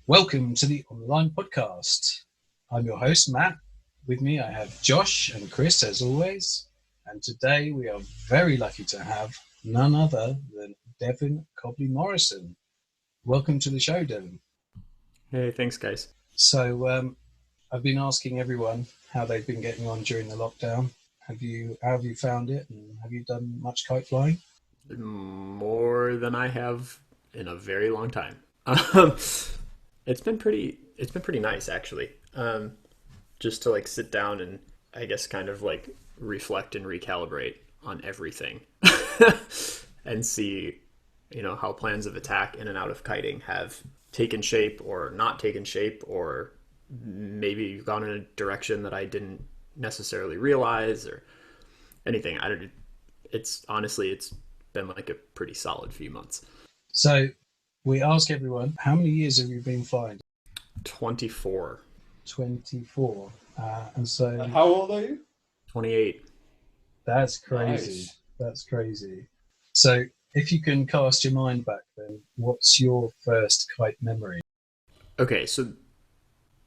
Welcome to the online podcast. I'm your host, Matt. With me, I have Josh and Kris, as always. And today we are very lucky to have none other than Devin Cobleighh-Morrison. Welcome to the show, Devin. Hey, thanks, guys. So I've been asking everyone how they've been getting on during the lockdown. How have you found it, and have you done much kite flying? More than I have in a very long time. Um, it's been pretty nice actually. Just to like sit down and I guess kind of like reflect and recalibrate on everything and see, how plans of attack in and out of kiting have taken shape or not taken shape, or maybe gone in a direction that I didn't necessarily realize or anything. I don't. It's been like a pretty solid few months. So we ask everyone, how many years have you been flying? 24, 24. And so And how old are you? 28. that's crazy. Nice. That's crazy. So if you can cast your mind back then, what's your first kite memory? Okay, so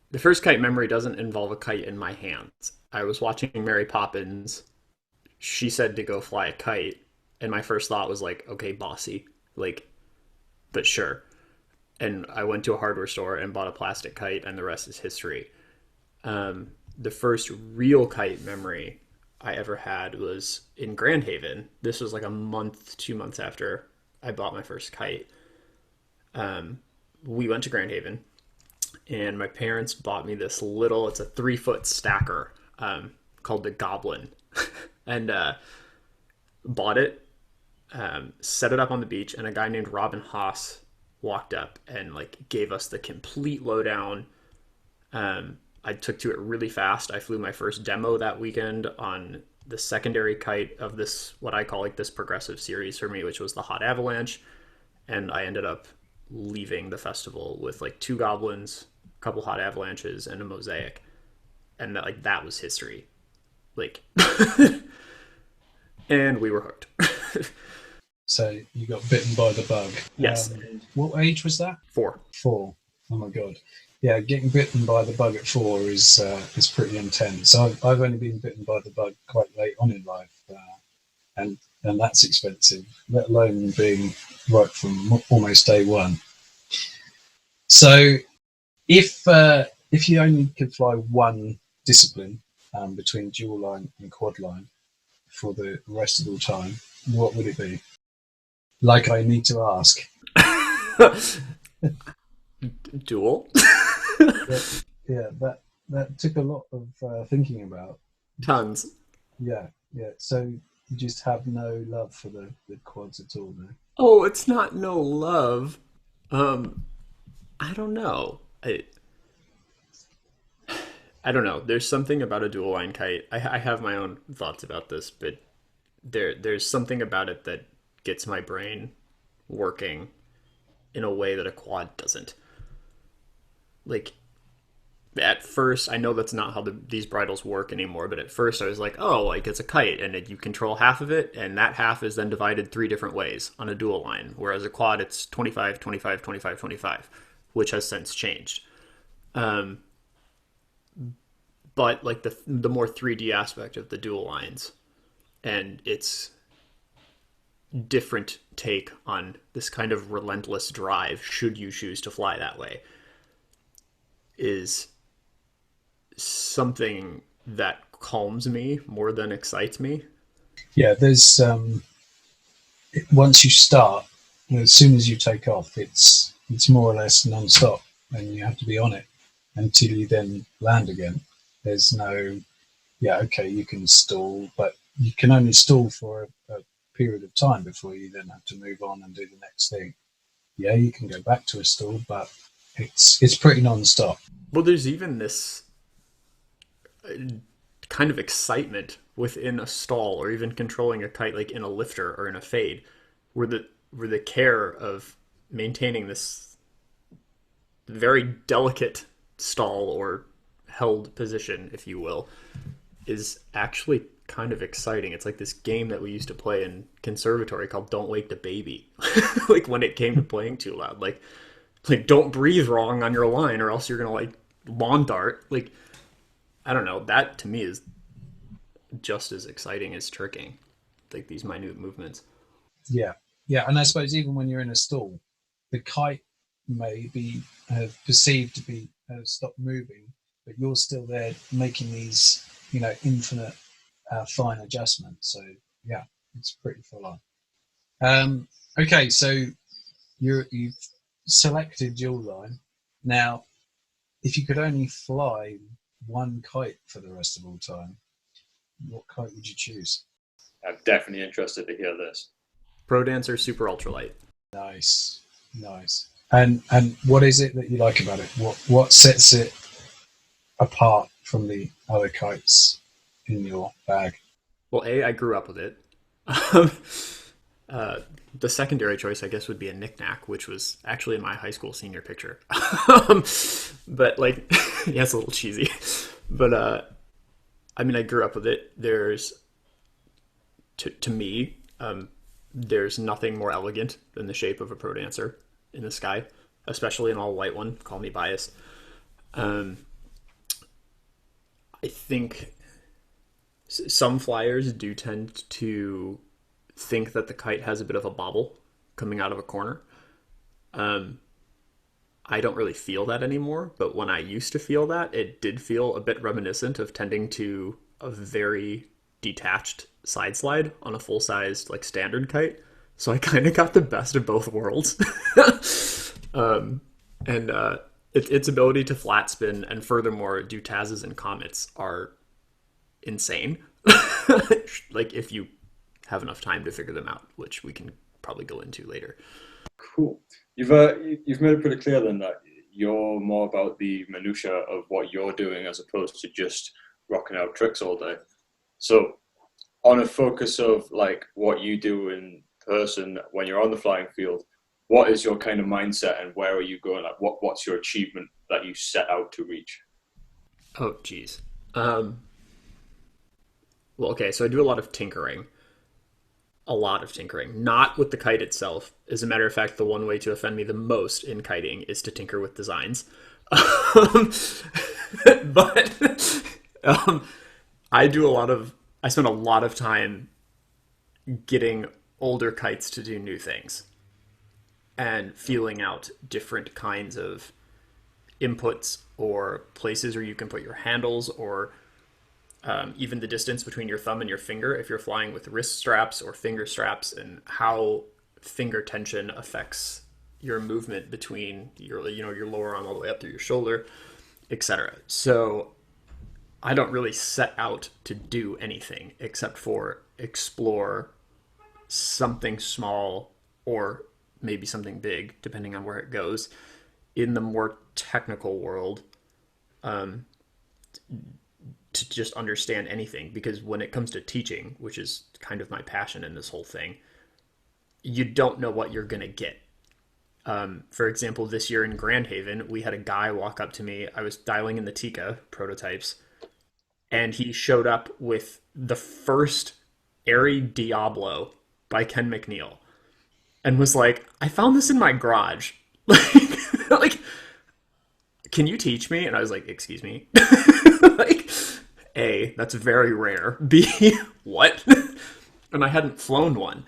the first kite memory doesn't involve a kite in my hands. I was watching Mary Poppins. She said to go fly a kite, and my first thought was like, okay, bossy, like, but sure. And I went to a hardware store and bought a plastic kite, and the rest is history. The first real kite memory I ever had was in Grand Haven. This was like a month, 2 months after I bought my first kite. We went to Grand Haven, and my parents bought me this little, it's a 3 foot stacker, called the Goblin. And bought it, set it up on the beach, and a guy named Robin Haas walked up and like gave us the complete lowdown. I took to it really fast. I flew my first demo that weekend on the secondary kite of this, what I call like this progressive series for me, which was the Hot Avalanche. And I ended up leaving the festival with like two goblins, a couple hot avalanches, and a mosaic. And that was history. Like, and we were hooked. So you got bitten by the bug. Yes. What age was that? 4. 4. Oh my god. Yeah, getting bitten by the bug at 4 is pretty intense. I've only been bitten by the bug quite late on in life, and that's expensive, let alone being right from almost day one. So if you only could fly one discipline between dual line and quad line for the rest of the time, what would it be? Like I need to ask. Duel. Yeah, that took a lot of thinking about. Tons. Yeah, yeah. So you just have no love for the quads at all, no? Oh, it's not no love. Um, I don't know. I don't know. There's something about a dual line kite. I have my own thoughts about this, but there's something about it that gets my brain working in a way that a quad doesn't. Like, at first, I know that's not how these bridles work anymore, but at first I was like, oh, like it's a kite, and you control half of it, and that half is then divided 3 different ways on a dual line, whereas a quad, it's 25, 25, 25, 25, which has since changed. Um, but like the more 3D aspect of the dual lines and its different take on this kind of relentless drive, should you choose to fly that way, is something that calms me more than excites me. Yeah, there's once you start, as soon as you take off, it's more or less non-stop, and you have to be on it until you then land again. There's no, yeah, okay, you can stall, but you can only stall for a period of time before you then have to move on and do the next thing. Yeah, you can go back to a stall, but it's pretty non-stop. Well, there's even this kind of excitement within a stall, or even controlling a kite like in a lifter or in a fade, where the care of maintaining this very delicate stall or held position, if you will, is actually kind of exciting. It's like this game that we used to play in conservatory called Don't Wake the Baby. Like when it came to playing too loud, like Like, don't breathe wrong on your line, or else you're gonna like lawn dart. Like, I don't know. That to me is just as exciting as tricking, like these minute movements. Yeah, yeah, and I suppose even when you're in a stall, the kite may be perceived to be stopped moving, but you're still there making these, infinite fine adjustments. So yeah, it's pretty full on. Okay, so you've selected your line. Now, if you could only fly one kite for the rest of all time, what kite would you choose? I'm definitely interested to hear this. Pro Dancer Super Ultralight. Nice, nice. And what is it that you like about it? What sets it apart from the other kites in your bag? Well, I grew up with it. Um, the secondary choice, I guess, would be a knickknack, which was actually in my high school senior picture. um, but like, yeah, it's a little cheesy. But I mean, I grew up with it. There's to me, there's nothing more elegant than the shape of a pro dancer in the sky, especially an all white one. Call me biased. Um, I think some flyers do tend to think that the kite has a bit of a bobble coming out of a corner. Um, I don't really feel that anymore, but when I used to feel that, it did feel a bit reminiscent of tending to a very detached side slide on a full sized like standard kite. So I kind of got the best of both worlds. um, and its ability to flat spin and furthermore do Taz's and comets are insane. Like if you have enough time to figure them out, which we can probably go into later. Cool. You've made it pretty clear then that you're more about the minutia of what you're doing as opposed to just rocking out tricks all day. So, on a focus of like what you do in person when you're on the flying field, what is your kind of mindset and where are you going? Like, what's your achievement that you set out to reach? Oh, geez. Well, okay, so I do a lot of tinkering. A lot of tinkering. Not with the kite itself. As a matter of fact, the one way to offend me the most in kiting is to tinker with designs. Um, but I do a lot of. I spend a lot of time getting older kites to do new things and feeling out different kinds of inputs or places where you can put your handles or even the distance between your thumb and your finger if you're flying with wrist straps or finger straps and how finger tension affects your movement between your lower arm all the way up through your shoulder, etc. So I don't really set out to do anything except for explore something small or maybe something big depending on where it goes in the more technical world, um, to just understand anything. Because when it comes to teaching, which is kind of my passion in this whole thing, you don't know what you're going to get. For example, this year in Grand Haven, we had a guy walk up to me. I was dialing in the Teeka prototypes, and he showed up with the first Airy Diablo by Ken McNeil and was like, I found this in my garage. Like, can you teach me? And I was like, excuse me? Like, A, that's very rare. B, what? And I hadn't flown one.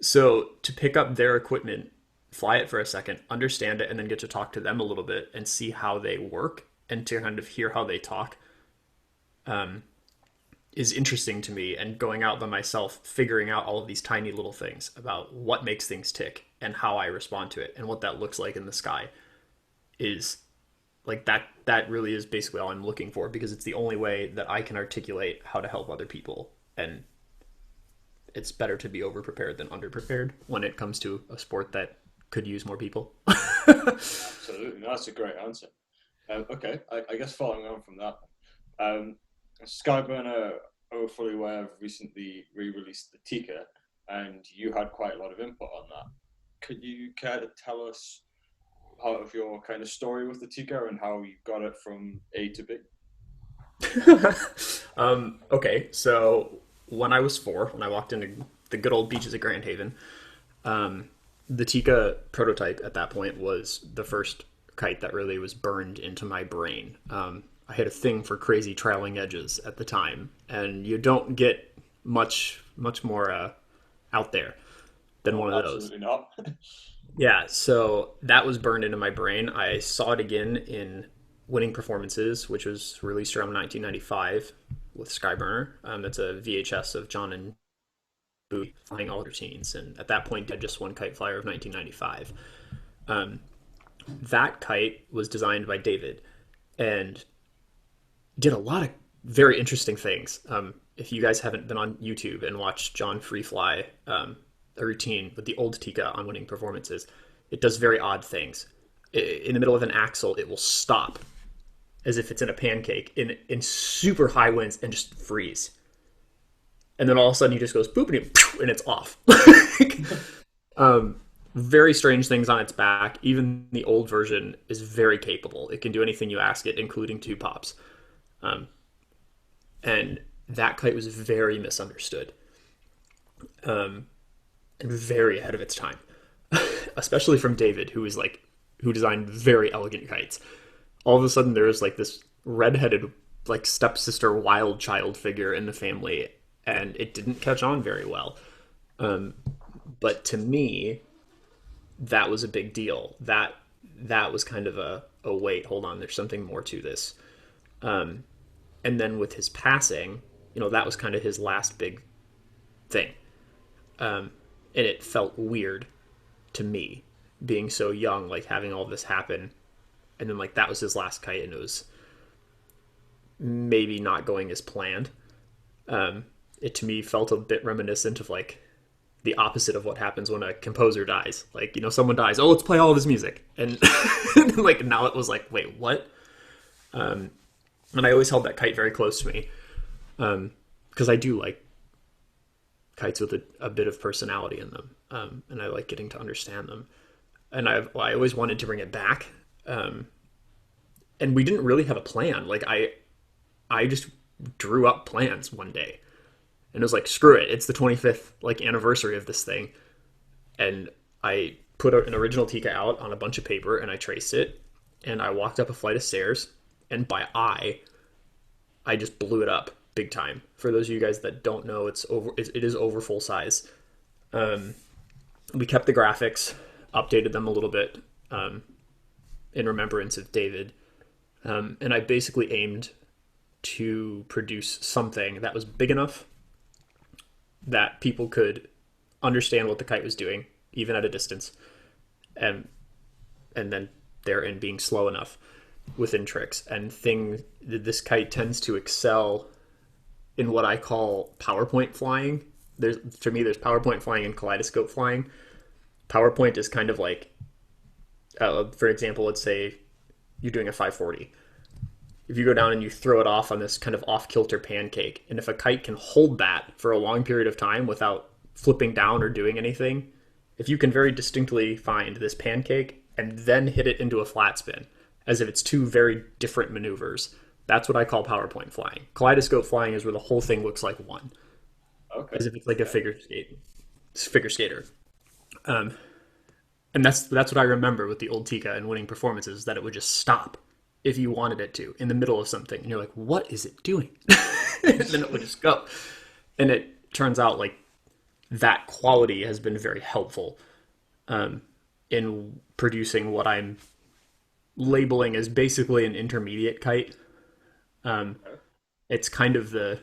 So to pick up their equipment, fly it for a second, understand it, and then get to talk to them a little bit and see how they work and to kind of hear how they talk, is interesting to me. And going out by myself, figuring out all of these tiny little things about what makes things tick and how I respond to it and what that looks like in the sky is like that really is basically all I'm looking for, because it's the only way that I can articulate how to help other people. And it's better to be overprepared than underprepared when it comes to a sport that could use more people. Absolutely, no, that's a great answer. Okay, I guess following on from that, Skyburner are fully aware have recently re-released the Teeka, and you had quite a lot of input on that. Could you care to tell us part of your kind of story with the Teeka and how you got it from A to B? Okay, so when I was 4, when I walked into the good old beaches of Grand Haven, the Teeka Prototype at that point was the first kite that really was burned into my brain. I had a thing for crazy trailing edges at the time, and you don't get much more out there than one of those. Absolutely not. Yeah, so that was burned into my brain. I saw it again in Winning Performances, which was released around 1995 with Skyburner. That's a VHS of John and Boo flying all routines, and at that point, I had just one Kite Flyer of 1995. That kite was designed by David and did a lot of very interesting things. If you guys haven't been on YouTube and watched John Free Fly, a routine with the old Teeka on Winning Performances, it does very odd things. In the middle of an axle, it will stop as if it's in a pancake in super high winds and just freeze. And then all of a sudden he just goes boop and it's off. Very strange things on its back. Even the old version is very capable. It can do anything you ask it, including 2 pops. And that kite was very misunderstood. And very ahead of its time. Especially from David, who designed very elegant kites. All of a sudden there was like this redheaded like stepsister wild child figure in the family, and it didn't catch on very well. But to me, that was a big deal. That was kind of a wait, hold on, there's something more to this. And then with his passing, that was kind of his last big thing. And it felt weird to me, being so young, like having all this happen. And then like that was his last kite, and it was maybe not going as planned. It to me felt a bit reminiscent of like the opposite of what happens when a composer dies. Like, someone dies, oh, let's play all of his music. And like now it was like, wait, what? And I always held that kite very close to me. Because I do like kites with a bit of personality in them. And I like getting to understand them. And I always wanted to bring it back. And we didn't really have a plan. Like I just drew up plans one day. And it was like, screw it. It's the 25th like anniversary of this thing. And I put an original Teeka out on a bunch of paper, and I traced it. And I walked up a flight of stairs, and by eye, I just blew it up big time. For those of you guys that don't know, it is over full size. We kept the graphics, updated them a little bit in remembrance of David. And I basically aimed to produce something that was big enough that people could understand what the kite was doing, even at a distance, and then therein being slow enough within tricks. And this kite tends to excel in what I call PowerPoint flying. There's PowerPoint flying and kaleidoscope flying. PowerPoint is kind of like, for example, let's say you're doing a 540. If you go down and you throw it off on this kind of off-kilter pancake, and if a kite can hold that for a long period of time without flipping down or doing anything, if you can very distinctly find this pancake and then hit it into a flat spin, as if it's 2 very different maneuvers, that's what I call PowerPoint flying. Kaleidoscope flying is where the whole thing looks like one. Okay. As if it's like a figure skater. And that's what I remember with the old Teeka and Winning Performances, that it would just stop if you wanted it to in the middle of something, and you're like, what is it doing? And then it would just go. And it turns out like that quality has been very helpful in producing what I'm labeling as basically an intermediate kite. It's kind of the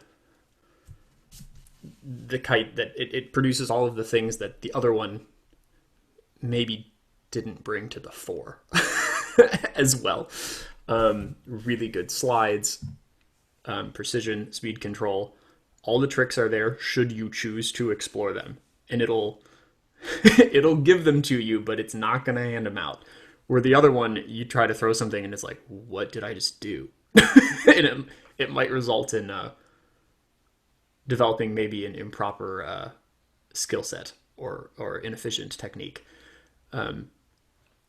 kite that it produces all of the things that the other one maybe didn't bring to the fore as well. Really good slides, precision, speed control. All the tricks are there should you choose to explore them, and it'll give them to you, but it's not going to hand them out. Where the other one, you try to throw something and it's like, what did I just do? And it might result in developing maybe an improper skill set or inefficient technique.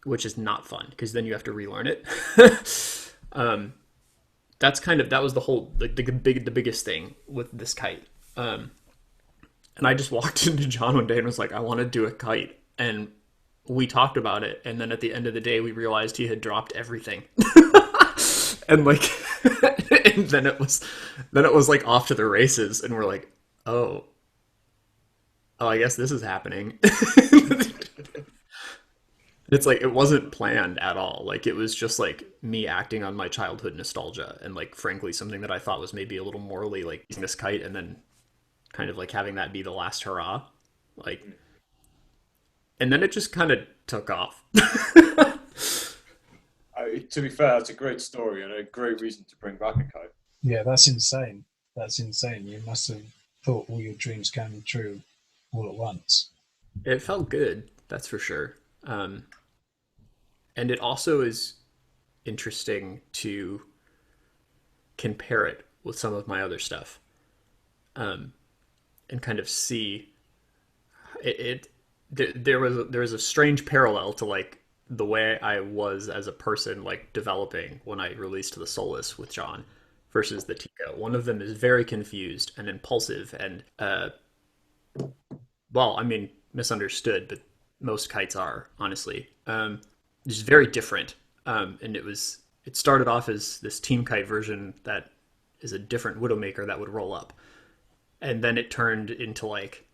Which is not fun, because then you have to relearn it. That was the whole the biggest thing with this kite. And I just walked into John one day and was like, I want to do a kite, and we talked about it, and then at the end of the day, we realized he had dropped everything, and like, and then it was like off to the races, and we're like, oh, I guess this is happening. It's like it wasn't planned at all. Like it was just like me acting on my childhood nostalgia, and like frankly, something that I thought was maybe a little morally like using this kite, and then kind of like having that be the last hurrah, like, and then it just kind of took off. To be fair, that's a great story and a great reason to bring back a kite. Yeah, that's insane. That's insane. You must have thought all your dreams came true all at once. It felt good, that's for sure. And it also is interesting to compare it with some of my other stuff, and kind of see there was a strange parallel to like the way I was as a person, like developing when I released the Solus with John versus the Teeka. One of them is very confused and impulsive and well, I mean, misunderstood, but most kites are, honestly. Just very different. And it started off as this team kite version that is a different Widowmaker that would roll up. And then it turned into like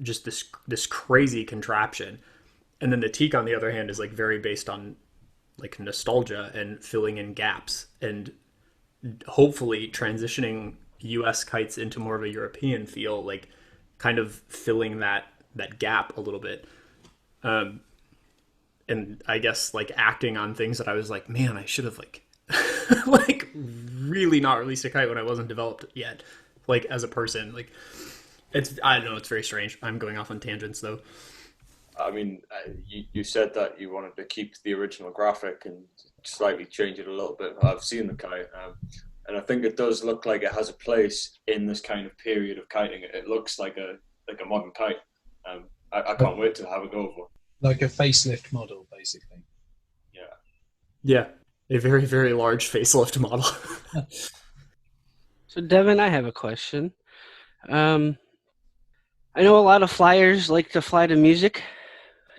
just this crazy contraption. And then the Teak, on the other hand, is like very based on like nostalgia and filling in gaps and hopefully transitioning US kites into more of a European feel, like kind of filling that gap a little bit. And I guess like acting on things that I was like, man, I should have like like really not released a kite when I wasn't developed yet, like as a person. Like it's, I don't know, it's very strange. I'm going off on tangents though. I mean, you said that you wanted to keep the original graphic and slightly change it a little bit. I've seen the kite, and I think it does look like it has a place in this kind of period of kiting. It looks like a modern kite. I can't wait to have it go over. Like a facelift model, basically. Yeah. Yeah, a very, very large facelift model. So, Devin, I have a question. I know a lot of flyers like to fly to music.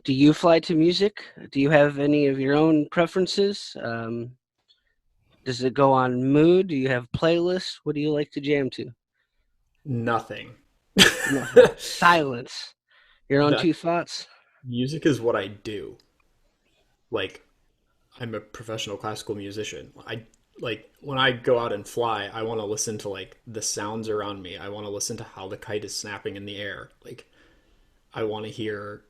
Do you fly to music? Do you have any of your own preferences? Does it go on mood? Do you have playlists? What do you like to jam to? Nothing. Silence. Your own two thoughts? Music is what I do. Like, I'm a professional classical musician. I like when I go out and fly, I want to listen to like the sounds around me. I want to listen to how the kite is snapping in the air. Like, I want to hear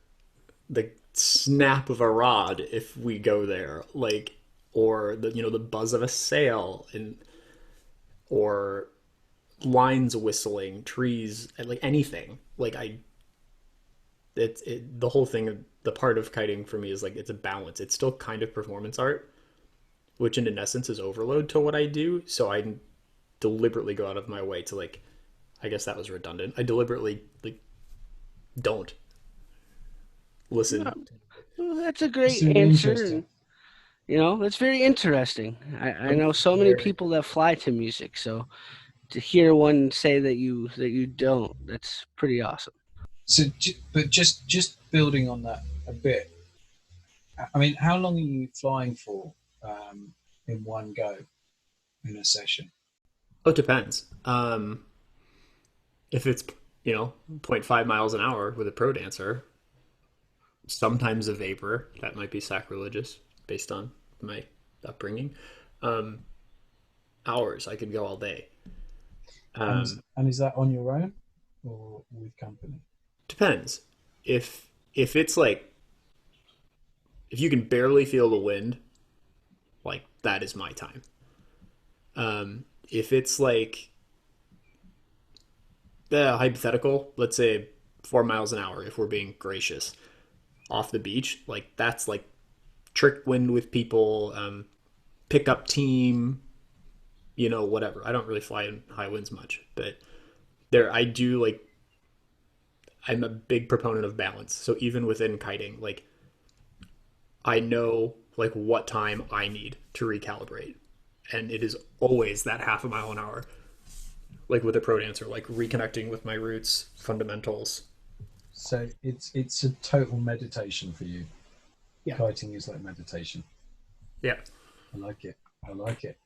the snap of a rod if we go there, like, or the the buzz of a sail, and or lines whistling, trees, like anything. Like the whole thing, the part of kiting for me is like it's a balance. It's still kind of performance art, which in essence is overload to what I do. So I deliberately go out of my way to like, I guess that was redundant. I deliberately like don't listen. Well, that's a great answer. That's very interesting. I know so many people that fly to music, so to hear one say that you don't, that's pretty awesome. So, but just building on that a bit, I mean, how long are you flying for in one go in a session? Oh, it depends. If it's 0.5 miles an hour with a pro dancer, sometimes a vapor, that might be sacrilegious based on my upbringing. Hours, I could go all day. And is that on your own or with company? Depends. If it's like, if you can barely feel the wind, like that is my time. If it's like hypothetical, let's say 4 miles an hour, if we're being gracious, off the beach, like that's like trick wind with people, pickup team, whatever. I don't really fly in high winds much, but I do like, I'm a big proponent of balance. So even within kiting, like I know like what time I need to recalibrate. And it is always that half a mile an hour. Like with a pro dancer, like reconnecting with my roots, fundamentals, So it's a total meditation for you. Yeah. Kiting is like meditation. Yeah. I like it. I like it.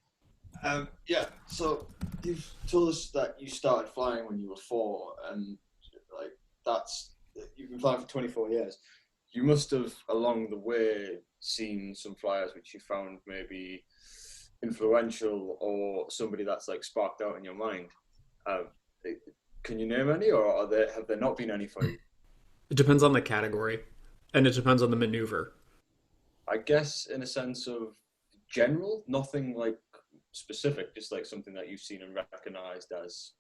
Yeah, so you've told us that you started flying when you were 4, and like you've been flying for 24 years. You must have, along the way, seen some flyers which you found maybe influential, or somebody that's like sparked out in your mind. Can you name any, or have there not been any for you? It depends on the category, and it depends on the maneuver. I guess in a sense of general, nothing like specific, just like something that you've seen and recognized as,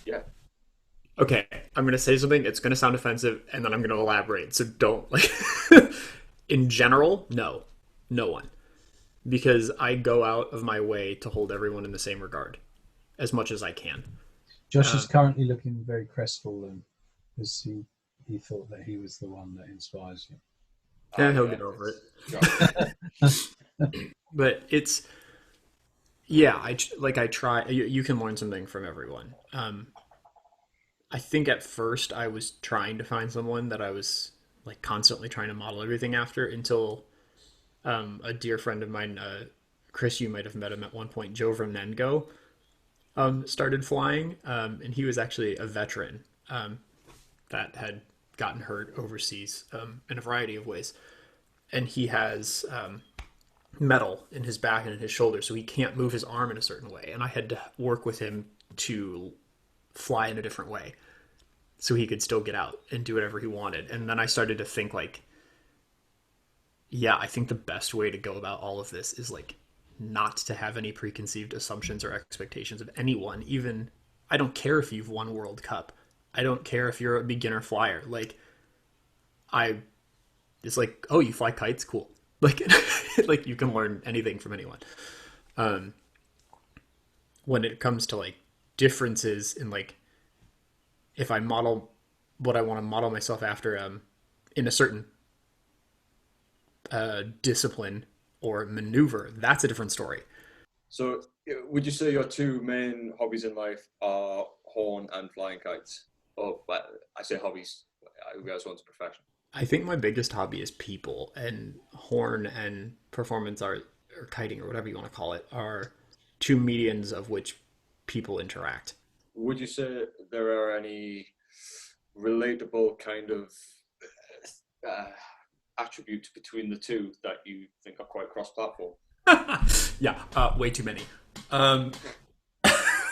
yeah. Okay, I'm going to say something. It's going to sound offensive, and then I'm going to elaborate. So don't like. In general, no one, because I go out of my way to hold everyone in the same regard, as much as I can. Josh is currently looking very crestfallen because he thought that he was the one that inspires you. Yeah, he'll get over it. But it's, yeah, I try. You can learn something from everyone. I think at first I was trying to find someone that I was like constantly trying to model everything after, until a dear friend of mine, Kris, you might have met him at one point, Joe Vernengo, started flying, and he was actually a veteran that had gotten hurt overseas in a variety of ways. And he has metal in his back and in his shoulder, so he can't move his arm in a certain way. And I had to work with him to fly in a different way so he could still get out and do whatever he wanted. And then I started to think like, yeah, I think the best way to go about all of this is like not to have any preconceived assumptions or expectations of anyone. Even, I don't care if you've won World Cup. I don't care if you're a beginner flyer. Like, it's like, oh, you fly kites? Cool. Like, like you can learn anything from anyone. When it comes to like differences in like, if I model what I want to model myself after in a certain discipline or maneuver, that's a different story. So would you say your two main hobbies in life are horn and flying kites? Or I say hobbies, I guess one's a profession. I think my biggest hobby is people, and horn and performance art, or kiting, or whatever you want to call it, are two mediums of which people interact. Would you say there are any relatable kind of attributes between the two that you think are quite cross-platform? Yeah, way too many.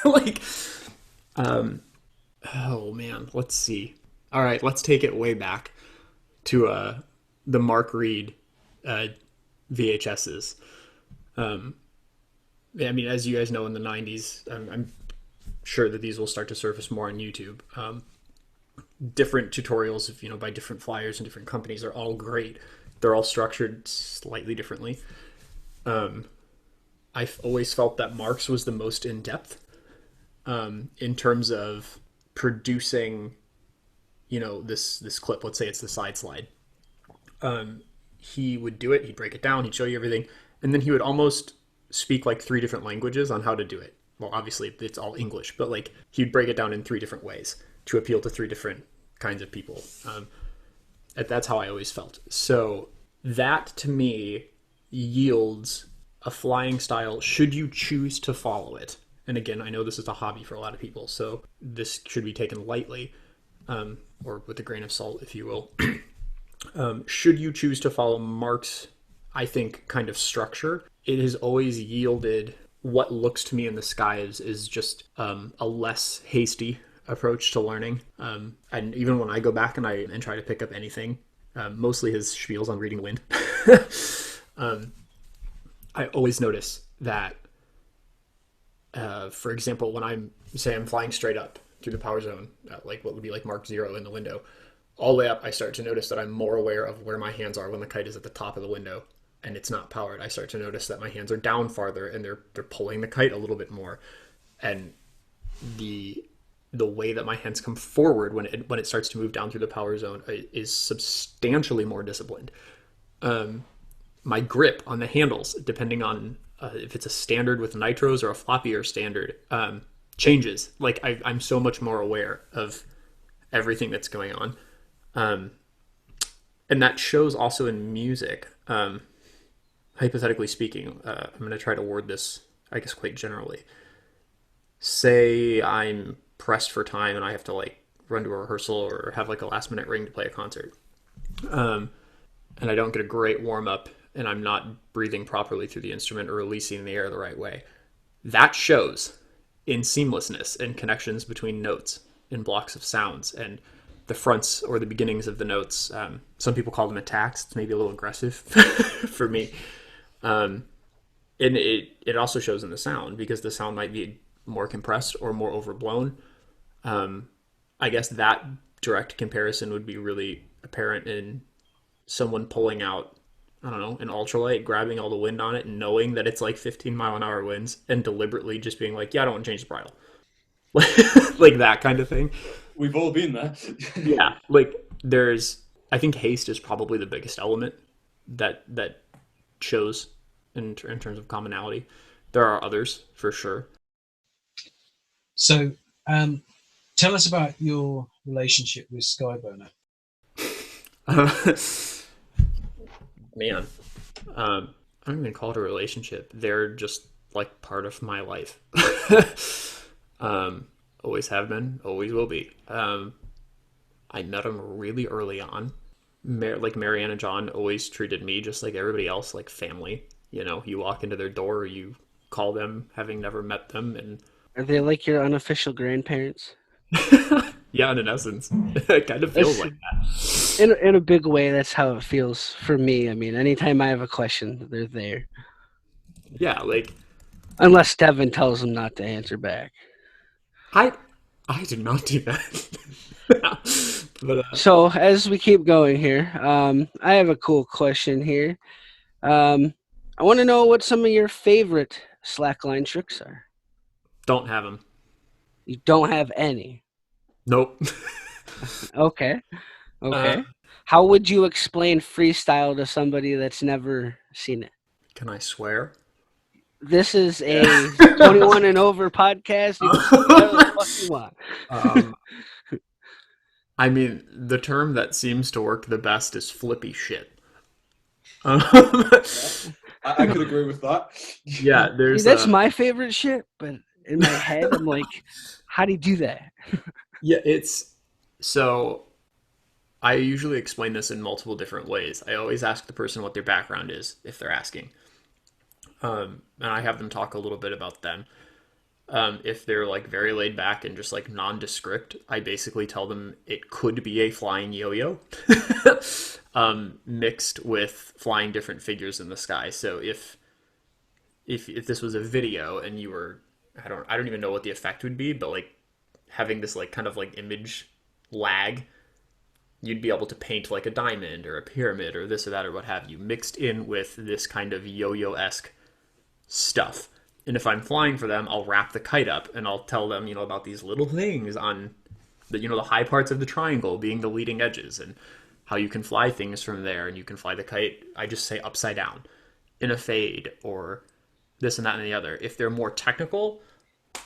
Like, oh man, let's see. All right, let's take it way back to the Mark Reid VHSs. I mean, as you guys know, in the 90s, I'm sure that these will start to surface more on YouTube. Different tutorials, by different flyers and different companies are all great. They're all structured slightly differently. I've always felt that Mark's was the most in-depth in terms of producing, this clip. Let's say it's the side slide. He would do it. He'd break it down. He'd show you everything. And then he would almost speak like 3 different languages on how to do it. Well, obviously it's all English, but like he'd break it down in 3 different ways to appeal to 3 different kinds of people. That's how I always felt. So that to me yields a flying style should you choose to follow it. And again, I know this is a hobby for a lot of people, so this should be taken lightly, or with a grain of salt, if you will. Should you choose to follow Mark's, I think, kind of structure, it has always yielded what looks to me in the sky is just a less hasty approach to learning. And even when I go back and try to pick up anything, mostly his spiels on reading wind, I always notice that, for example, when I'm flying straight up through the power zone, like what would be like Mark 0 in the window, all the way up, I start to notice that I'm more aware of where my hands are when the kite is at the top of the window and it's not powered. I start to notice that my hands are down farther and they're pulling the kite a little bit more. And the way that my hands come forward when it starts to move down through the power zone is substantially more disciplined. My grip on the handles, depending on if it's a standard with nitros or a floppier standard, changes. Like I'm so much more aware of everything that's going on. Um, and that shows also in music. Hypothetically speaking, I'm going to try to word this, I guess, quite generally. Say I'm pressed for time and I have to like run to a rehearsal or have like a last minute ring to play a concert. And I don't get a great warm up and I'm not breathing properly through the instrument or releasing the air the right way. That shows in seamlessness and connections between notes and blocks of sounds and the fronts or the beginnings of the notes. Some people call them attacks. It's maybe a little aggressive for me. And it also shows in the sound because the sound might be more compressed or more overblown. I guess that direct comparison would be really apparent in someone pulling out, I don't know, an ultralight, grabbing all the wind on it and knowing that it's like 15-mile-an-hour winds and deliberately just being like, yeah, I don't want to change the bridle. Like that kind of thing. We've all been there. Yeah, like I think haste is probably the biggest element that shows in terms of commonality. There are others for sure. So, tell us about your relationship with Skyburner. Man, I don't even call it a relationship. They're just like part of my life. Always have been, always will be. I met them really early on. Like Marianne and John always treated me just like everybody else, like family. You know, you walk into their door, or you call them, having never met them, and Are they like your unofficial grandparents? yeah, in essence, it kind of feels like that. In a big way, that's how it feels for me. I mean, anytime I have a question, they're there. Yeah, like Unless Devin tells them not to answer back. I did not do that. But So as we keep going here, I have a cool question here. I want to know what some of your favorite slackline tricks are. don't have them. You don't have any. Nope. Okay. How would you explain freestyle to somebody that's never seen it? Can I swear? This is a 21 and over podcast. You can say whatever the fuck you want. I mean, the term that seems to work the best is flippy shit. I could agree with that. Yeah, there's That's my favorite shit, but in my head, I'm like, how do you do that? yeah, it's so I usually explain this in multiple different ways. I always ask the person what their background is if they're asking. And I have them talk a little bit about them. If they're like very laid back and just like nondescript, I basically tell them it could be a flying yo-yo mixed with flying different figures in the sky. So if this was a video and you were, I don't even know what the effect would be, but like having this like kind of like image lag, you'd be able to paint like a diamond or a pyramid or this or that or what have you, mixed in with this kind of yo-yo-esque stuff. And if I'm flying for them, I'll wrap the kite up and I'll tell them, about these little things on the, the high parts of the triangle being the leading edges and how you can fly things from there. And you can fly the kite, I just say upside down in a fade or this and that and the other. If they're more technical,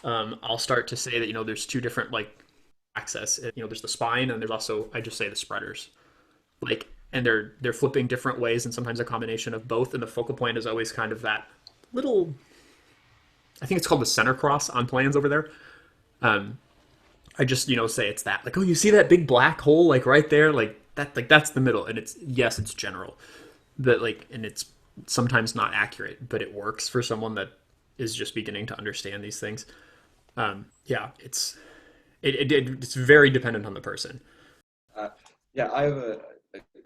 I'll start to say that, there's two different like access. There's the spine and there's also, I just say the spreaders. Like, and they're flipping different ways and sometimes a combination of both. And the focal point is always kind of that little, I think it's called the center cross on plans over there. I just, say it's that. Like, oh, you see that big black hole, like, right there? Like, that's the middle. And it's general. But, like, and it's sometimes not accurate, but it works for someone that is just beginning to understand these things. It's very dependent on the person. I have a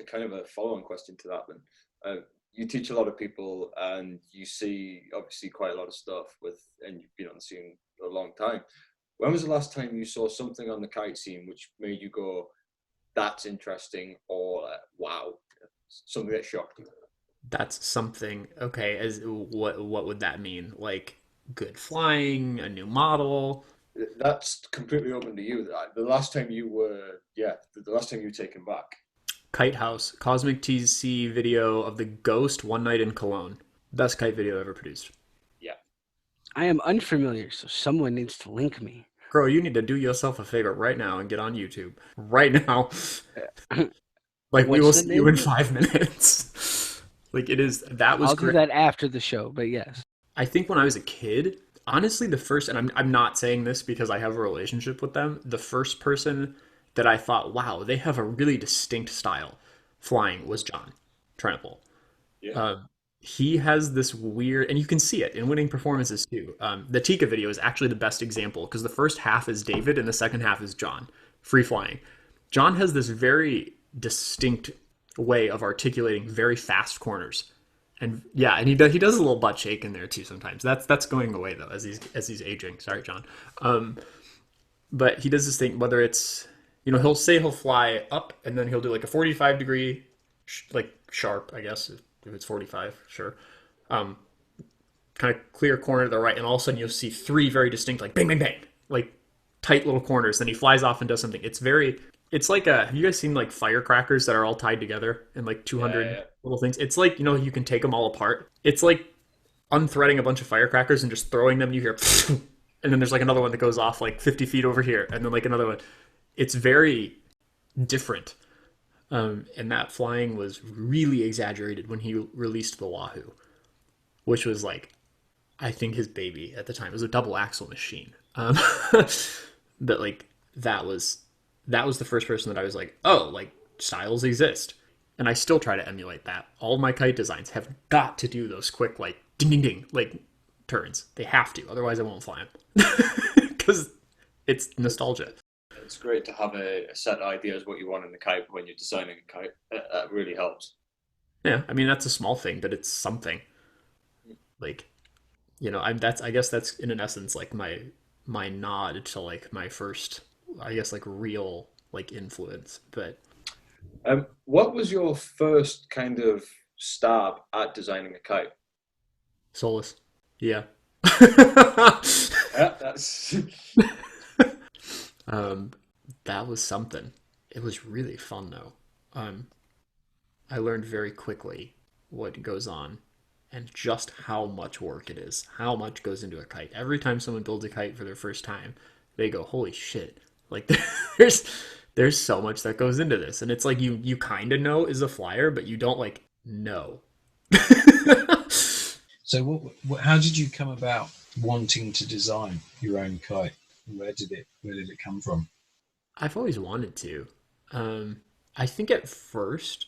kind of a follow-on question to that then. You teach a lot of people and you see obviously quite a lot of stuff and you've been on the scene for a long time. When was the last time you saw something on the kite scene which made you go, that's interesting, or wow, something that shocked you? That's something. Okay, as what would that mean? Like good flying, a new model? That's completely open to you. The last time you were taken back. Kite House, Cosmic TC video of the Ghost One Night in Cologne. Best kite video ever produced. Yeah. I am unfamiliar, so someone needs to link me. Girl, you need to do yourself a favor right now and get on YouTube. Right now. Like we will What's the see you name? in 5 minutes. Like it is, that was I'll do great. that after the show, but yes. I think when I was a kid, honestly, the first, and I'm not saying this because I have a relationship with them, the first person that I thought, wow, they have a really distinct style flying was John Trenopole. Yeah. He has this weird, and you can see it in winning performances too. The Teeka video is actually the best example because the first half is David and the second half is John, free flying. John has this very distinct way of articulating very fast corners. And yeah, and he does a little butt shake in there too sometimes. That's going away though as he's aging. Sorry, John. But he does this thing whether it's he'll fly up and then he'll do like a 45-degree like sharp, I guess if it's 45, sure. Kind of clear corner to the right, and all of a sudden you'll see three very distinct like bang bang bang like tight little corners. Then he flies off and does something. It's like have you guys seen like firecrackers that are all tied together in like 200 little things? It's like, you can take them all apart. It's like unthreading a bunch of firecrackers and just throwing them. You hear, and then there's like another one that goes off like 50 feet over here, and then like another one. It's very different. And that flying was really exaggerated when he released the Wahoo, which was like, I think his baby at the time. It was a double axle machine. But like that was the first person that I was like, oh, like styles exist. And I still try to emulate that. All my kite designs have got to do those quick, like ding, ding, ding, like turns. They have to. Otherwise I won't fly them. Because it's nostalgia. It's great to have a set idea as what you want in the kite when you're designing a kite. That really helps. Yeah, I mean, that's a small thing, but it's something. Like, I guess that's in an essence like my nod to like my first, I guess, like real like influence. But What was your first kind of stab at designing a kite? Solus, yeah. Yeah, that's That was something. It was really fun though. I learned very quickly what goes on and just how much work it is, how much goes into a kite. Every time someone builds a kite for their first time, they go, "Holy shit!" Like there's there's so much that goes into this, and it's like you kind of know as a flyer, but you don't like know. So, how did you come about wanting to design your own kite? Where did it come from? I've always wanted to. I think at first,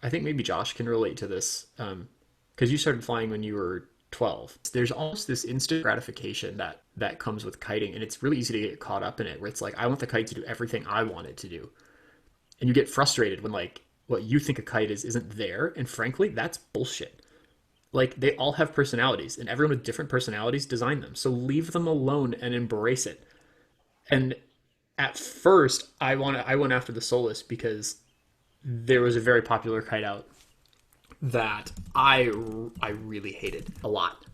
I think maybe Josh can relate to this because you started flying when you were 12. There's almost this instant gratification that comes with kiting, and it's really easy to get caught up in it, where it's like, I want the kite to do everything I want it to do. And you get frustrated when like what you think a kite isn't there, and frankly, that's bullshit. Like they all have personalities, and everyone with different personalities design them. So leave them alone and embrace it. And at first, I went after the Solus because there was a very popular kite out that I really hated a lot,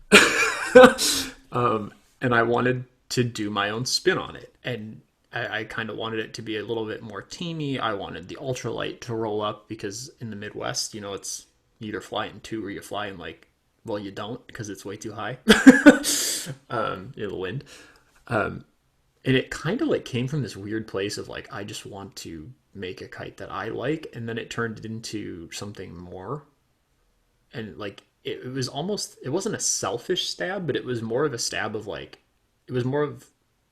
and I wanted to do my own spin on it, and I kind of wanted it to be a little bit more teamy. I wanted the ultralight to roll up because in the Midwest, it's you either fly in two or you fly in like, well, you don't because it's way too high. The wind. And it kind of like came from this weird place of like, I just want to make a kite that I like. And then it turned into something more. And like, it was almost, it wasn't a selfish stab, but it was more of a stab of like, it was more of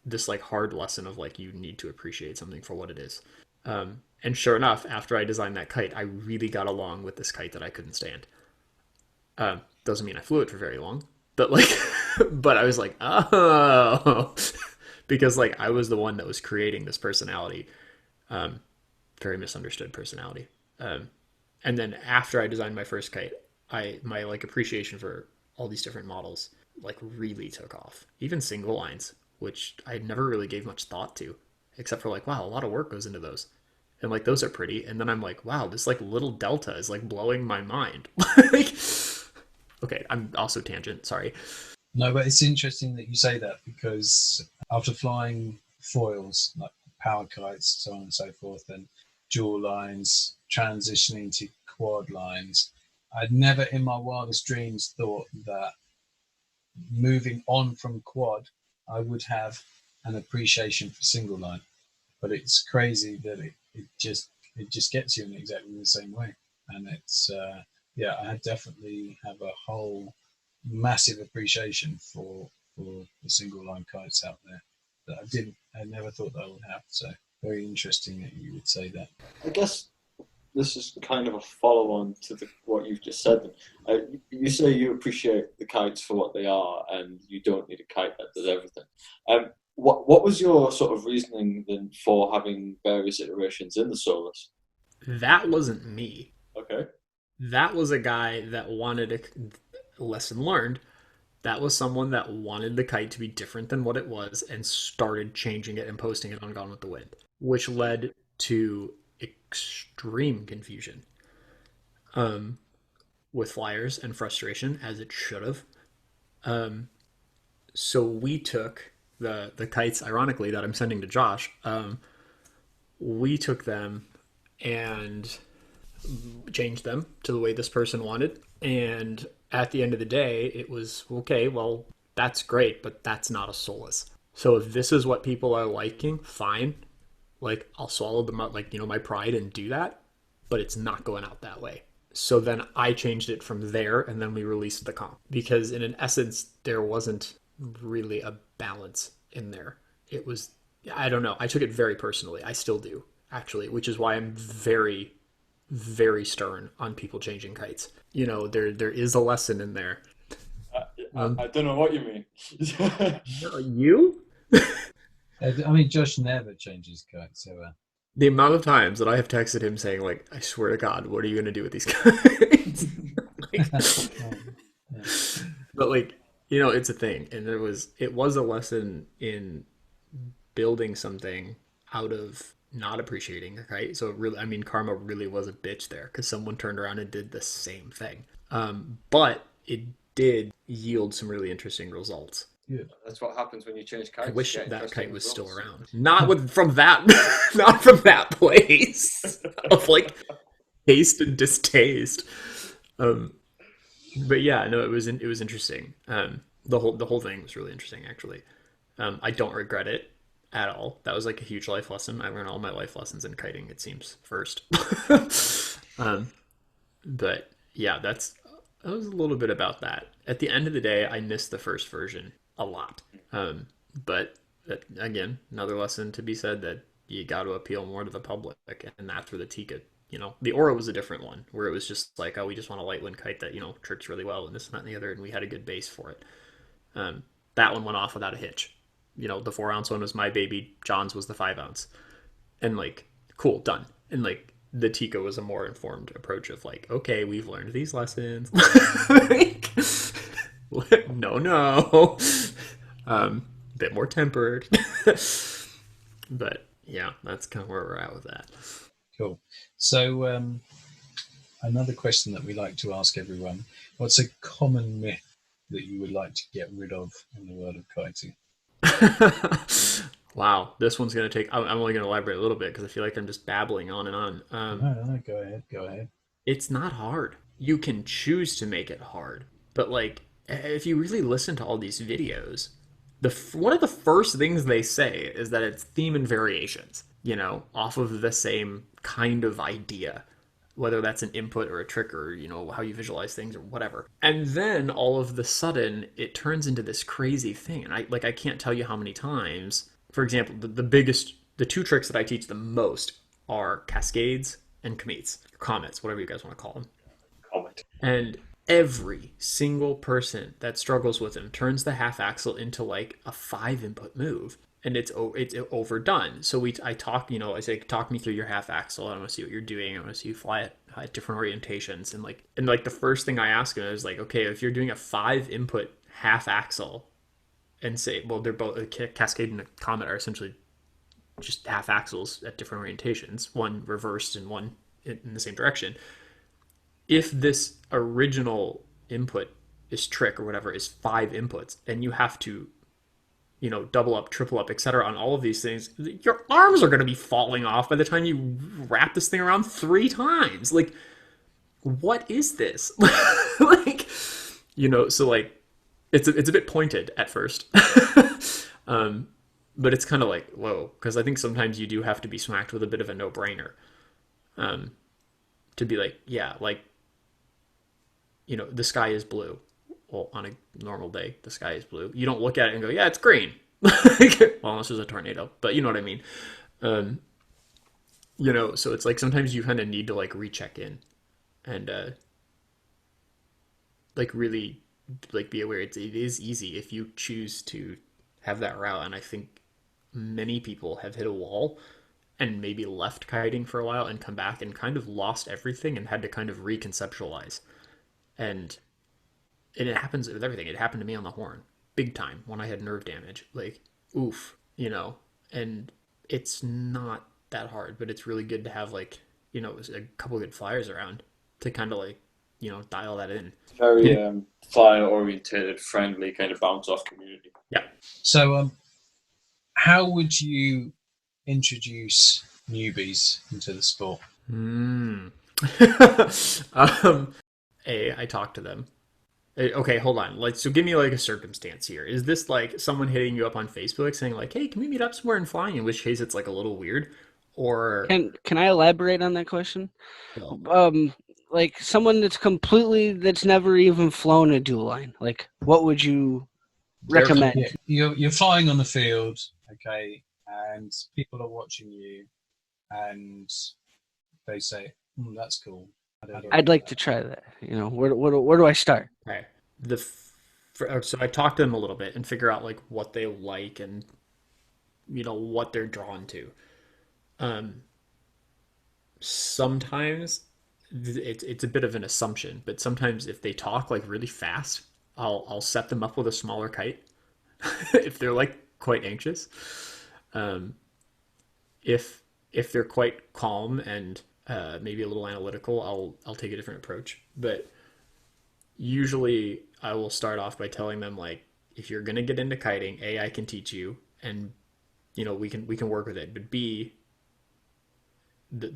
this like hard lesson of like, you need to appreciate something for what it is. And sure enough, after I designed that kite, I really got along with this kite that I couldn't stand. Doesn't mean I flew it for very long, but like, but I was like, oh, because like I was the one that was creating this personality, very misunderstood personality. And then after I designed my first kite, my like appreciation for all these different models like really took off. Even single lines, which I never really gave much thought to, except for like, wow, a lot of work goes into those. And like those are pretty. And then I'm like, wow, this like little delta is like blowing my mind. Like, okay, I'm also tangent, sorry. No, but it's interesting that you say that because after flying foils like power kites, so on and so forth, and dual lines, transitioning to quad lines, I'd never in my wildest dreams thought that moving on from quad, I would have an appreciation for single line. But it's crazy that it just it just gets you in exactly the same way. And it's I definitely have a whole massive appreciation for the single line kites out there that I never thought that I would have. So very interesting that you would say that. I guess this is kind of a follow-on to what you've just said. You say you appreciate the kites for what they are, and you don't need a kite that does everything. What was your sort of reasoning then for having various iterations in the Solus? That wasn't me. Okay. That was a guy that wanted a lesson learned. That was someone that wanted the kite to be different than what it was and started changing it and posting it on Gone with the Wind, which led to extreme confusion with flyers and frustration, as it should have. So we took the kites, ironically, that I'm sending to Josh. We took them and changed them to the way this person wanted. And at the end of the day, it was, okay, well, that's great, but that's not a Solus. So if this is what people are liking, fine. Like, I'll swallow them up, like, my pride and do that, but it's not going out that way. So then I changed it from there, and then we released the comp. Because in an essence, there wasn't really a balance in there. It was, I don't know, I took it very personally. I still do, actually, which is why I'm very, very stern on people changing kites. There is a lesson in there. I don't know what you mean. You? I mean, Josh never changes kites ever. The amount of times that I have texted him saying, like, I swear to God, what are you going to do with these kites? But, like, it's a thing. And it was a lesson in building something out of not appreciating a kite. So karma really was a bitch there, because someone turned around and did the same thing. But it did yield some really interesting results. Yeah. That's what happens when you change kites. I wish that kite was still around. Not from that place of like taste and distaste. But yeah, no, it was interesting. The whole thing was really interesting, actually. I don't regret it at all. That was like a huge life lesson. I learned all my life lessons in kiting, it seems, first. But yeah, that was a little bit about that. At the end of the day, I missed the first version a lot. But again, another lesson to be said, that you got to appeal more to the public, and that's where the Teeka, the Aura was a different one, where it was just like, oh, we just want a light wind kite that tricks really well, and this and that and the other, and we had a good base for it. That one went off without a hitch. The 4-ounce one was my baby. John's was the 5-ounce, and like, cool, done. And like, the Teeka was a more informed approach of like, okay, we've learned these lessons. Like, no. Bit more tempered. But yeah, that's kind of where we're at with that. Cool. So another question that we like to ask everyone: what's a common myth that you would like to get rid of in the world of kiting? Wow, this one's going to take... I'm only going to elaborate a little bit, because I feel like I'm just babbling on and on. No, go ahead. It's not hard. You can choose to make it hard. But like, if you really listen to all these videos, one of the first things they say is that it's theme and variations, off of the same kind of idea, whether that's an input or a trick, or how you visualize things or whatever. And then all of the sudden it turns into this crazy thing. And I can't tell you how many times, for example, the two tricks that I teach the most are cascades and comets, whatever you guys want to call them. Comet. And every single person that struggles with them turns the half axle into like a 5-input move, and it's overdone. So I talk, I say, talk me through your half axle. I want to see what you're doing. I want to see you fly at different orientations. And like the first thing I ask them is like, okay, if you're doing a 5-input half axle, and say, well, they're both, a cascade and a comet are essentially just half axles at different orientations, one reversed and one in the same direction. If this original input is trick or whatever is 5 inputs, and you have to, double up, triple up, etc. on all of these things, your arms are going to be falling off by the time you wrap this thing around 3 times. Like, what is this? Like, so like, it's a bit pointed at first. But it's kind of like, whoa, because I think sometimes you do have to be smacked with a bit of a no-brainer. um, to be like, yeah, like, the sky is blue. Well, on a normal day, the sky is blue. You don't look at it and go, yeah, it's green. Well, unless there's a tornado, but you know what I mean. Um, so it's like sometimes you kind of need to like recheck in and like really like be aware. It is easy if you choose to have that route, and I think many people have hit a wall and maybe left kiting for a while and come back and kind of lost everything and had to kind of reconceptualize. And it happens with everything. It happened to me on the horn, big time, when I had nerve damage. Like, oof, and it's not that hard, but it's really good to have like, a couple good flyers around to kind of like, dial that in. Very flyer oriented, friendly, kind of bounce off community. Yeah. So, how would you introduce newbies into the sport? I talk to them. Okay, hold on. Like, so give me like a circumstance here. Is this like someone hitting you up on Facebook saying like, "Hey, can we meet up somewhere and flying?" In which case, it's like a little weird. Or Can I elaborate on that question? well, Like someone that's never even flown a dual line. Like, what would you recommend? Yeah, you're flying on the field, okay, and people are watching you, and they say, "That's cool. I'd like to try that. Where do I start? okay. So I talk to them a little bit and figure out like what they like and what they're drawn to. Um, Sometimes it's a bit of an assumption, but sometimes if they talk like really fast, I'll set them up with a smaller kite if they're like quite anxious. Um, if they're quite calm and maybe a little analytical, I'll take a different approach. But usually I will start off by telling them like, if you're gonna get into kiting, A, I can teach you, and we can work with it. But B,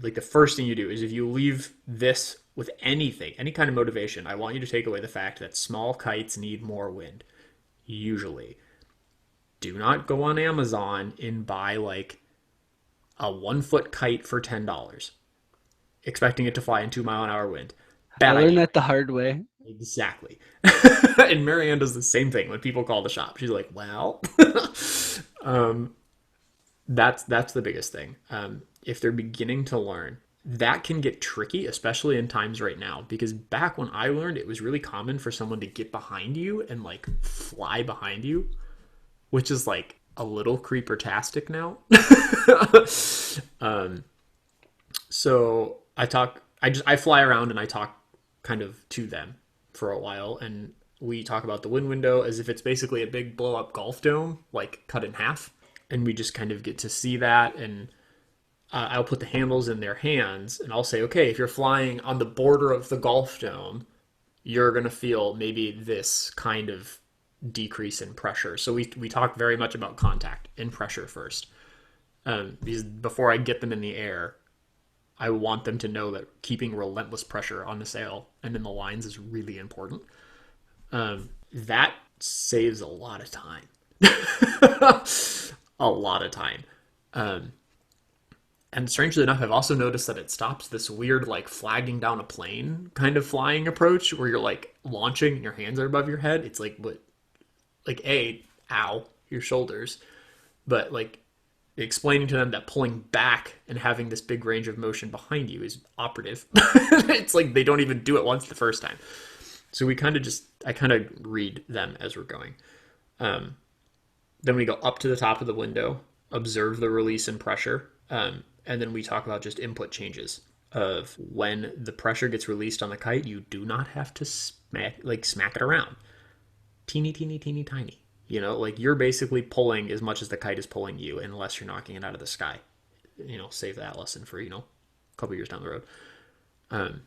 like the first thing you do is if you leave this with anything, any kind of motivation, I want you to take away the fact that small kites need more wind. Usually, do not go on Amazon and buy like a 1 foot kite for $10, expecting it to fly in 2 mile an hour wind. Bad I learned idea. that the hard way. Exactly. And Marianne does the same thing when people call the shop. She's like, well, um, that's the biggest thing. If they're beginning to learn, that can get tricky, especially in times right now, because back when I learned, it was really common for someone to get behind you and like fly behind you, which is like a little creeper-tastic now. So I fly around and I talk kind of to them for a while, and we talk about the wind window as if it's basically a big blow up golf dome, like cut in half. And we just kind of get to see that. And I'll put the handles in their hands and I'll say, okay, if you're flying on the border of the golf dome, you're going to feel maybe this kind of decrease in pressure. So we talk very much about contact and pressure first. Because before I get them in the air, I want them to know that keeping relentless pressure on the sail and in the lines is really important. That saves a lot of time. A lot of time. And strangely enough, I've also noticed that it stops this weird, like, flagging down a plane kind of flying approach where you're, like, launching and your hands are above your head. It's like, what? Like, ow, your shoulders. But, like, explaining to them that pulling back and having this big range of motion behind you is operative. It's like they don't even do it once the first time. So I kind of read them as we're going. Then we go up to the top of the window, observe the release and pressure, and then we talk about just input changes of when the pressure gets released on the kite, you do not have to smack it around. Teeny, teeny, teeny, tiny. Like you're basically pulling as much as the kite is pulling you, unless you're knocking it out of the sky. Save that lesson for, a couple years down the road. And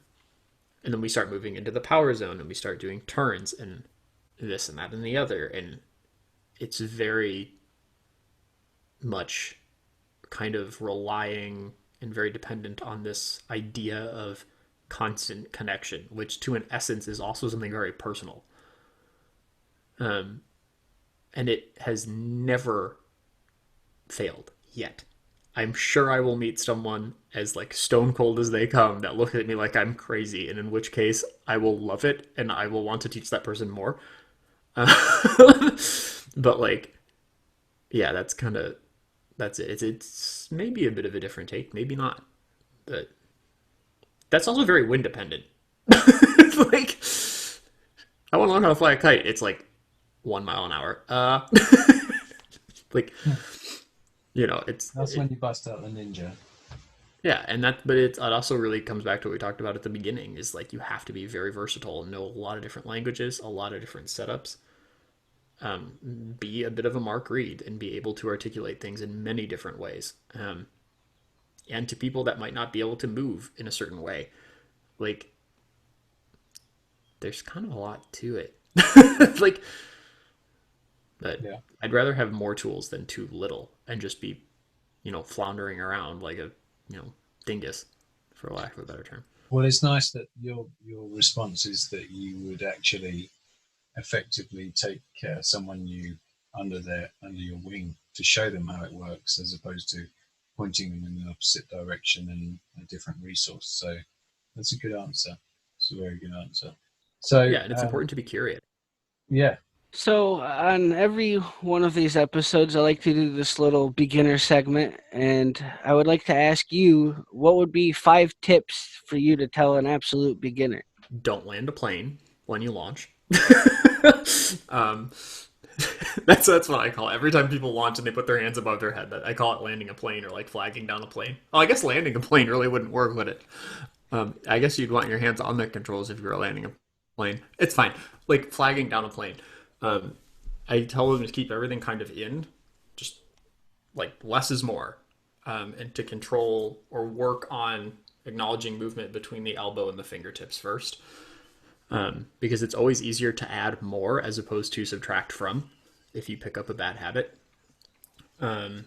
then we start moving into the power zone and we start doing turns and this and that and the other. And it's very much kind of relying and very dependent on this idea of constant connection, which to an essence is also something very personal. And it has never failed yet. I'm sure I will meet someone as like stone cold as they come that look at me like I'm crazy, and in which case I will love it and I will want to teach that person more. But like, yeah, that's kind of that's it. It's maybe a bit of a different take, maybe not, but that's also very wind dependent. Like, I want to learn how to fly a kite. It's like 1 mile an hour. Like, That's when you bust out the ninja. yeah, and that, but it also really comes back to what we talked about at the beginning. Is like you have to be very versatile and know a lot of different languages, a lot of different setups. Be a bit of a Mark Reid and be able to articulate things in many different ways. And to people that might not be able to move in a certain way, like there's kind of a lot to it. Like, but Yeah. I'd rather have more tools than too little and just be, floundering around like a, dingus, for lack of a better term. Well, it's nice that your response is that you would actually effectively take someone new under your wing to show them how it works, as opposed to pointing them in the opposite direction and a different resource. So that's a good answer. It's a very good answer. So Yeah, and it's important to be curious. yeah, So, on every one of these episodes, I like to do this little beginner segment, and I would like to ask you what would be 5 tips for you to tell an absolute beginner? Don't land a plane when you launch. um, that's what I call it. Every time people launch and they put their hands above their head, that I call it landing a plane or like flagging down a plane. Oh, I guess landing a plane really wouldn't work, would it? I guess you'd want your hands on the controls if you were landing a plane. It's fine. Like flagging down a plane. Um, I tell them to keep everything kind of in, just like less is more, and to control or work on acknowledging movement between the elbow and the fingertips first, because it's always easier to add more as opposed to subtract from if you pick up a bad habit. I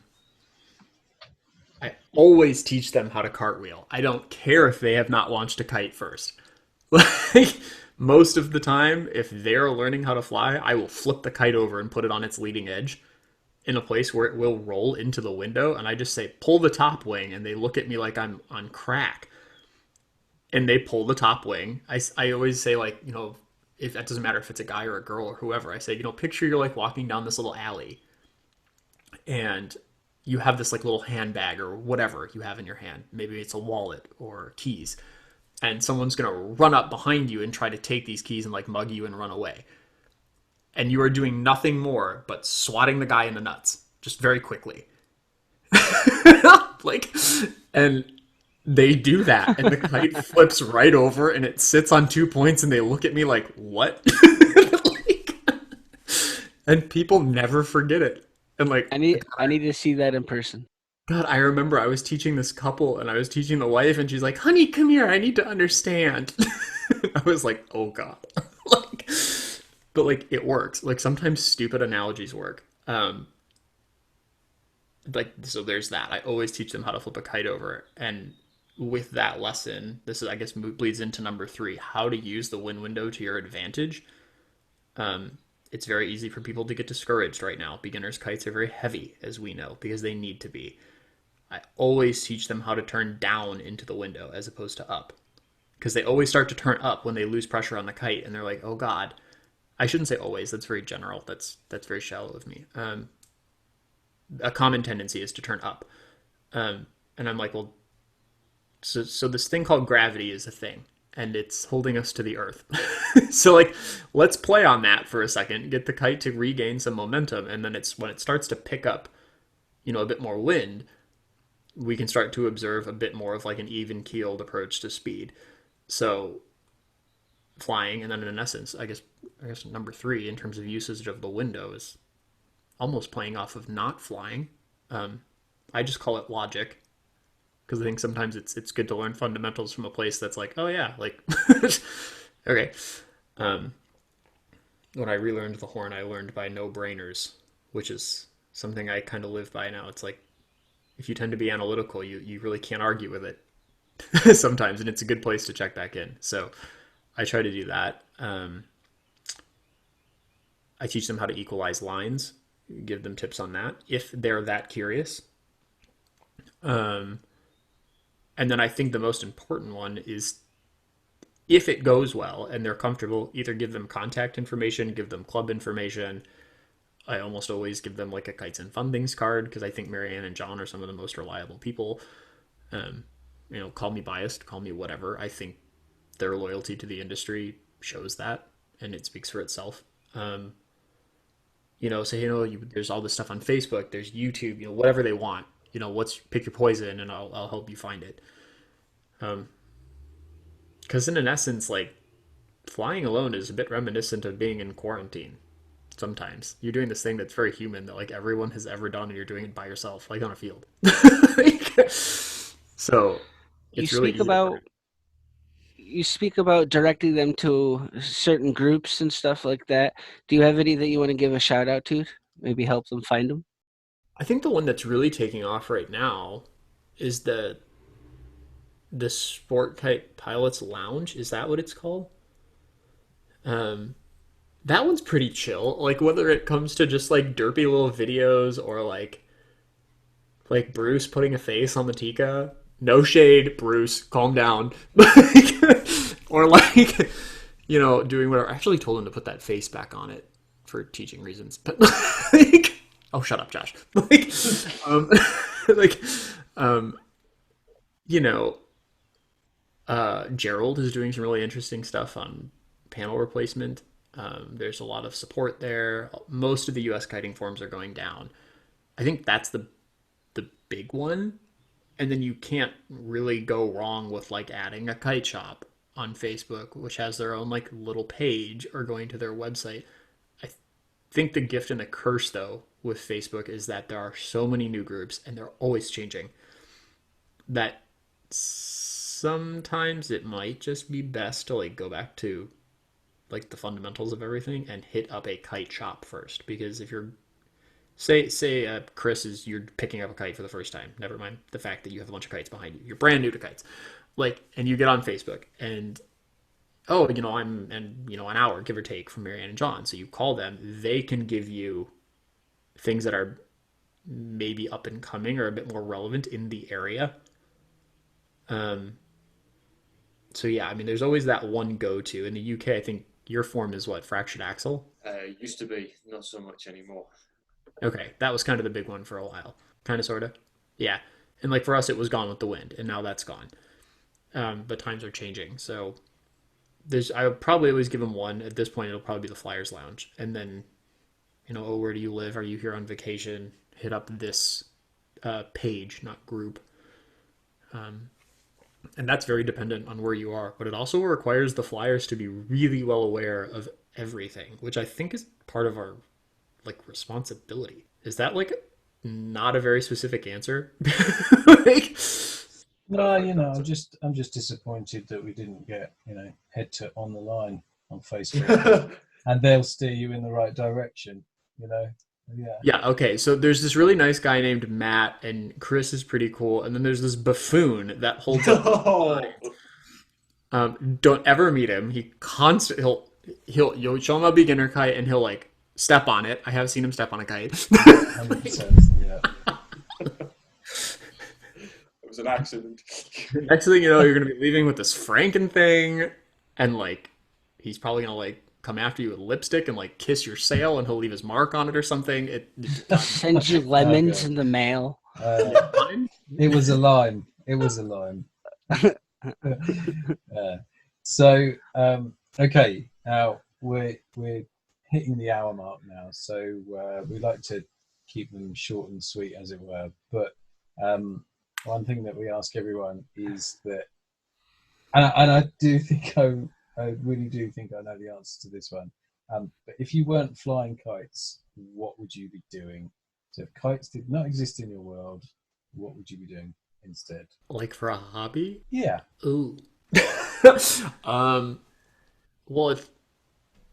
always teach them how to cartwheel. I don't care if they have not launched a kite first. Like, most of the time, if they're learning how to fly, I will flip the kite over and put it on its leading edge in a place where it will roll into the window. And I just say, pull the top wing. And they look at me like I'm on crack. And they pull the top wing. I always say, like, if that doesn't matter if it's a guy or a girl or whoever, I say, picture you're like walking down this little alley and you have this like little handbag or whatever you have in your hand. Maybe it's a wallet or keys. And someone's going to run up behind you and try to take these keys and like mug you and run away. And you are doing nothing more but swatting the guy in the nuts just very quickly. Like, and they do that and the kite flips right over and it sits on 2 points and they look at me like, what? Like, and people never forget it. And like, I need to see that in person. God, I remember I was teaching this couple and I was teaching the wife and she's like, honey, come here. I need to understand. I was like, oh God. Like, but like it works. Like sometimes stupid analogies work. Like, so there's that. I always teach them how to flip a kite over. And with that lesson, this is, I guess, bleeds into number 3, how to use the wind window to your advantage. It's very easy for people to get discouraged right now. Beginners' kites are very heavy, as we know, because they need to be. I always teach them how to turn down into the window as opposed to up. Because they always start to turn up when they lose pressure on the kite, and they're like, oh God. I shouldn't say always, that's very general. That's very shallow of me. A common tendency is to turn up. And I'm like, well, so this thing called gravity is a thing. And it's holding us to the earth. So like, let's play on that for a second, get the kite to regain some momentum. And then it's when it starts to pick up, a bit more wind, we can start to observe a bit more of like an even keeled approach to speed. So flying, and then in essence, I guess number 3 in terms of usage of the window is almost playing off of not flying. I just call it logic. Because I think sometimes it's good to learn fundamentals from a place that's like, oh yeah, like, okay. When I relearned the horn, I learned by no-brainers, which is something I kind of live by now. It's like, if you tend to be analytical, you really can't argue with it sometimes, and it's a good place to check back in. So I try to do that. I teach them how to equalize lines, give them tips on that if they're that curious. Um, and then I think the most important one is if it goes well and they're comfortable, either give them contact information, give them club information. I almost always give them like a Kites and Fun Things card because I think Marianne and John are some of the most reliable people. Um, call me biased, call me whatever. I think their loyalty to the industry shows that, and it speaks for itself. Um, so there's all this stuff on Facebook, there's YouTube, whatever they want. What's pick your poison, and I'll help you find it. Because in essence, like flying alone is a bit reminiscent of being in quarantine. Sometimes you're doing this thing that's very human that like everyone has ever done, and you're doing it by yourself, like on a field. So You it's really speak easy to about you speak about directing them to certain groups and stuff like that. Do you have any that you want to give a shout out to? Maybe help them find them. I think the one that's really taking off right now is the Sport Kite Pilots Lounge. Is that what it's called? Um, that one's pretty chill. Like whether it comes to just like derpy little videos or like Bruce putting a face on the Teeka. No shade, Bruce. Calm down. Or like doing whatever. I actually told him to put that face back on it for teaching reasons. But like, oh, shut up, Josh. Um, like, um, you know, Gerald is doing some really interesting stuff on panel replacement. There's a lot of support there. Most of the U.S. kiting forums are going down. I think that's the big one. And then you can't really go wrong with like adding a kite shop on Facebook, which has their own like little page, or going to their website. I think the gift and the curse though with Facebook is that there are so many new groups and they're always changing that sometimes it might just be best to like go back to like the fundamentals of everything and hit up a kite shop first. Because if you're say Kris is you're picking up a kite for the first time, never mind the fact that you have a bunch of kites behind you, you're brand new to kites, like, and you get on Facebook and oh, I'm and an hour give or take from Marianne and John, so you call them, they can give you things that are maybe up and coming or a bit more relevant in the area. um so yeah, I mean there's always that one go-to. In the UK, I think your form is what, fractured axle. Used to be, not so much anymore. Okay, that was kind of the big one for a while, kind of, sort of. Yeah, and like for us, it was Gone with the Wind, and now that's gone. But times are changing, so I would probably always give them one. At this point, it'll probably be the Flyers Lounge, and then oh, where do you live? Are you here on vacation? Hit up this page, not group. And that's very dependent on where you are, but it also requires the Flyers to be really well aware of everything, which I think is part of our like responsibility. Is that like not a very specific answer? Like, No, I'm just disappointed that we didn't get, head to On the Line on Facebook, and they'll steer you in the right direction. Yeah. yeah, okay. So there's this really nice guy named Matt, and Kris is pretty cool. And then there's this buffoon that holds up. Oh, Don't ever meet him. You'll show him a beginner kite, and he'll like step on it. I have seen him step on a kite. 100%. Yeah. it was an accident. Next thing you know, you're gonna be leaving with this Franken thing, and like he's probably gonna like come after you with lipstick and like kiss your sail, and he'll leave his mark on it or something. Send you lemons in the mail. It was a line. It was a line. So okay, now we're hitting the hour mark now, so we like to keep them short and sweet, as it were. But one thing that we ask everyone is that, and I do think I really do think I know the answer to this one. But if you weren't flying kites, what would you be doing? So if kites did not exist in your world, what would you be doing instead? Like for a hobby? Yeah. Ooh. Well,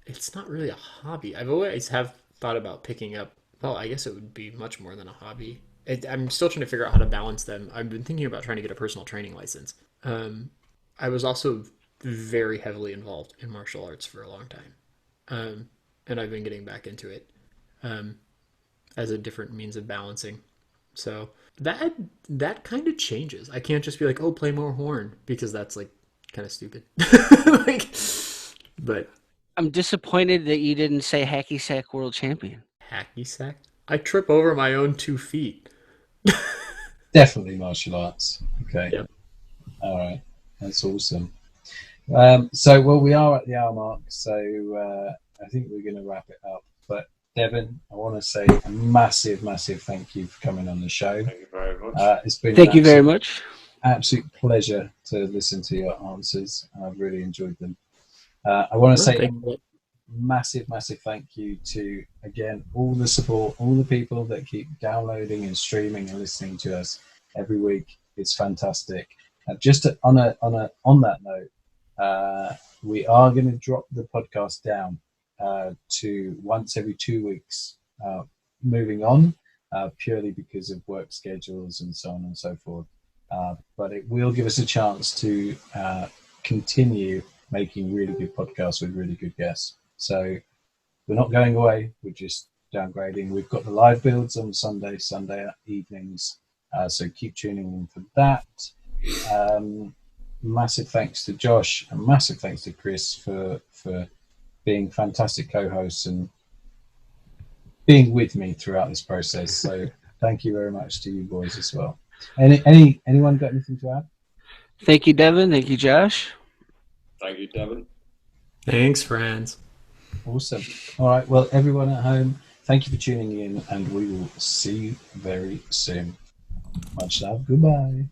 it's not really a hobby. I've always have thought about picking up. Well, I guess it would be much more than a hobby. I'm still trying to figure out how to balance them. I've been thinking about trying to get a personal training license. I was also very heavily involved in martial arts for a long time, and I've been getting back into it as a different means of balancing. So that kind of changes. I can't just be like, oh, play more horn, because that's like kind of stupid. Like, but I'm disappointed that you didn't say hacky sack world champion. hacky sack. I trip over my own 2 feet. Definitely martial arts. Okay. Yep. All right. That's awesome. So, well, we are at the hour mark, so I think we're going to wrap it up. But Devin, I want to say a massive, massive thank you for coming on the show. Thank you very much. It's been Thank you very much. Absolute pleasure to listen to your answers. I've really enjoyed them. I want to say massive, massive thank you to, again, all the support, all the people that keep downloading and streaming and listening to us every week. It's fantastic. Just on that note, we are going to drop the podcast down to once every 2 weeks, moving on, purely because of work schedules and so on and so forth. But it will give us a chance to continue making really good podcasts with really good guests. So we're not going away, we're just downgrading. We've got the live builds on Sunday evenings, so keep tuning in for that. Massive thanks to Josh and massive thanks to Kris for being fantastic co-hosts and being with me throughout this process. So thank you very much to you boys as well. Anyone got anything to add? Thank you, Devin. Thank you, Josh. Thank you, Devin. Thanks, friends. Awesome. All right. Well, everyone at home, thank you for tuning in, and we will see you very soon. Much love. Goodbye.